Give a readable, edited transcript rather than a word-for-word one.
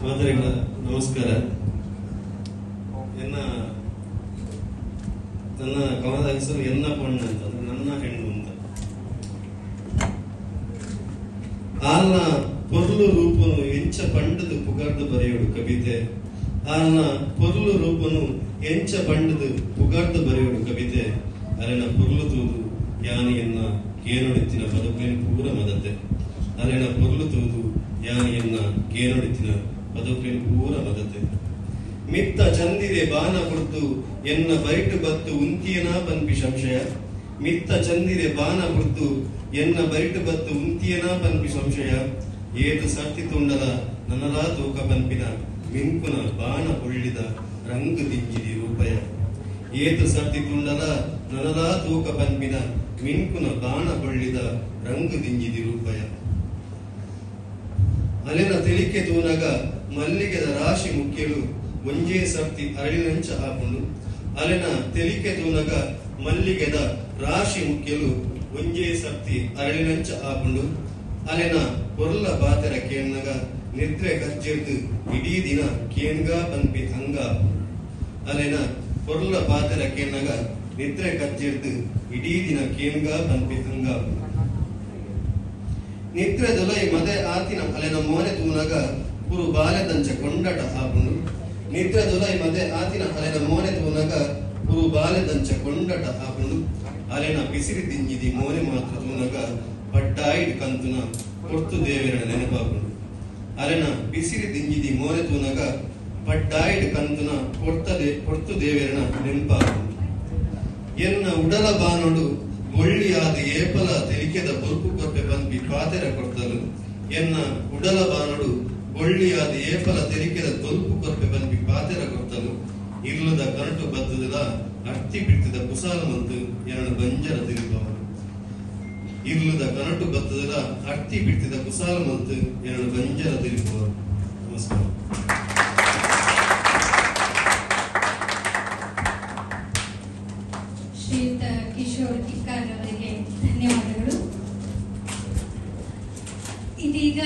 ಮಾತರಿಗಳ ನಮಸ್ಕಾರ. ನನ್ನ ಕವನದ ಹೆಸರು ಎನ್ನ ಪಣ್ಣ ಅಂತಂದ್ರೆ ನನ್ನ ಹೆಣ್ಣು ಅಂತ. ಆಲ್ನ ಪೊರ್ಲು ರೂಪನು ಎಂಚ ಪಂಡದು ಪುಗಾರ್ದು ಬರೆಯೋಡು ಕವಿತೆ. ಆಲ್ನ ಪೊರ್ಲು ರೂಪನು ಎಂಚ ಪಂಡದು ಪುಗಾರ್ದು ಬರೆಯೋಡು ಕವಿತೆ. ಅರೆನ ಪೊರ್ಲು ತೂದು ಯಾನಿಯನ್ನ ಕೇನೊಡಿತಿನ ಬದುಕಿನ ಪೂರ ಮದತೆ. ಅರೆನ ಪೊರ್ಲು ತೂದು ಯಾನಿಯನ್ನ ಕೇನೊಡಿತಿನ ಬದುಕಿನ ಪೂರ ಮದತೆ. ಮಿತ್ತ ಚಂದಿರೆ ಬಾನ ಕುರ್ತು ಎನ್ನ ಬೈಟು ಬತ್ತು ಉಂತಿಯನ ಪನ್ಪಿ ಸಂಶಯ. ಮಿತ್ತ ಚಂದಿರೆ ಬಾನ ಕುರ್ತು ಎನ್ನ ಬೈಟು ಬತ್ತು ಉಂತಿಯನ ಪನ್ಪಿ ಸಂಶಯ. ಏದು ಸರ್ತಿ ತುಂಡಲ ನನಲಾ ತೂಕ ಪನ್ಪಿನ ಮಿಂಕುನ ಬಾಣ ಹೊಳ್ಳಿದ ರಂಗು ದಿಂಜಿದಿ ರೂಪಯ. ಏದು ಸರ್ತಿ ತುಂಡಲ ನನಲಾ ತೂಕ ಪನ್ಪಿನ ಮಿಂಕುನ ಬಾಣ ಹೊಳ್ಳಿದ ರಂಗು ದಿಂಜಿದಿ ರೂಪಯ. ಅಲೆನ ತಿಳಿಕೆ ತೂನಗ ಮಲ್ಲಿಗೆದ ರಾಶಿ ಮುಖ್ಯಲು ಒಂಜೇ ಸರ್ತಿ ಅರಳಿನಂಚ ಹಾಕೊಂಡು. ಅಲೆನ ತೆಲಿಕೆ ತೂನಗ ಮಲ್ಲಿಗೆದ ರಾಶಿ ಮುಖ್ಯಲು ಒಂಜೇ ಸರ್ತಿ ಅರಳಿನಂಚ ಹಾಕೊಂಡು. ಅಲೆನ ಪೊರ್ಲ ಬಾತೆರ ಕೇನ್ನಗ ನಿದ್ರೆ ಕಜ್ಜಿರ್ದು ಇಡೀ ದಿನ ಕೇನ್ಗಾ ಪನ್ಪಿ ಹಂಗ. ಅಲೆನ ಪೊರ್ಲ ಬಾತೆರ ಕೇನ್ನಗ ನಿದ್ರೆ ಕಜ್ಜಿರ್ದು ಇಡೀ ದಿನ ಕೇನ್ಗಾ ಪನ್ಪಿ ಹಂಗ. ನಿದ್ರೆ ದೊಲೈ ಮದೆ ಆತಿನ ಅಲೆನ ಮೋನೆ ತೂನಗ ಪುರು ಬಾಲೆದಂಚ ಕೊಂಡಟ ಹಾಕೊಂಡು. ನಿದ್ರೆ ದೊಲೈ ಮದೆ ಆತಿನ ಅಲೆನ ಮೋನೆ ತೂನಗ ಪುರು ಬಾಲೆದಂಚ ಕೊಂಡಟ ಹಾಕೊಂಡು. ಅಲೆನ ಬಿಸಿರಿ ದಿಂಜಿದಿ ಮೋನೆ ಮಾತ್ರ ತೂನಗ ಪಡ್ಡಾಯಿಡ್ ಕಂತುನ ಕೊರ್ತು ದೇವರನ ನೆನಪಾಕೊಂಡು. ಅಲೆನ ಬಿಸಿರಿ ದಿಂಜಿದಿ ಮೋನೆ ತೂನಗ ಪಡ್ಡಾಯಿಡ್ ಕಂತುನ ಕೊರ್ತು ದೇವರನ ನೆನಪಾಕೊಂಡು. ಎನ್ನ ಉಡಲ ಬಾನೊಡು ಒಳ್ಳಿಯಾದ ಏಪಲ ತೆಲಿಕೆದ ಬೊಲ್ಪು ಕೊಪ್ಪೆ ಪನ್ಪಿ ಪಾತೆರ ಕೊಡ್ತಲು. ಎನ್ನ ಉಡಲ ಬಾನೊಡು ಒಳ್ಳಿಯಾದ ಏಪಲ ತೆಲಿಕೆದ ಬೊಲ್ಪು ಕೊಪ್ಪೆ ಪನ್ಪಿ ಪಾತೆರ ಕೊಡ್ತಲು. ಇರ್ಲದ ಕನಟು ಬದ್ದದ ಅರ್ತಿ ಬಿಡ್ತಿದ ಕುಸಾಲ ಮಂತು ಎರಡು ಬಂಜರ ತಿರುಪವರು. ಇರ್ಲದ ಕನಟು ಬದ್ದದ ಅರ್ತಿ ಬಿಡ್ತಿದ ಕುಸಾಲ ಮಂತು ಎರಡು ಬಂಜರ ತಿರುಪವರು. ನಮಸ್ಕಾರ. ಶ್ರೀಯುತ ಕಿಶೋರ್ ಕಿಕ್ಕಾರ್ ಅವರಿಗೆ ಧನ್ಯವಾದಗಳು. ಇದೀಗ